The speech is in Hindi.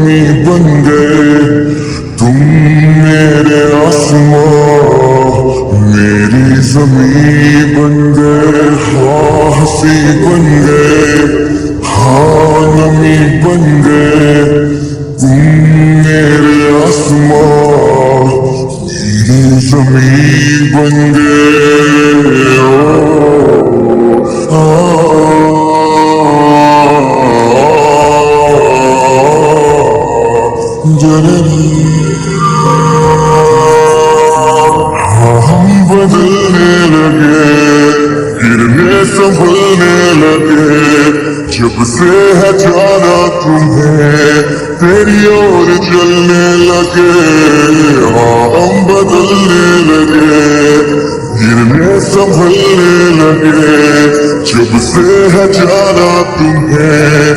नमी बन गए तुम मेरे आसमां मेरी ज़मीं बन गए। हाँ हंसी बन गए हाँ नमी बन गए तुम मेरे आसमां मेरी ज़मीं बन गए। हम बदलने लगे गिरने संभलने लगे जब से है जाना तुम्हें तेरी ओर चलने लगे। हाँ हम बदलने लगे गिरने संभलने लगे जब से है जाना तुम्हें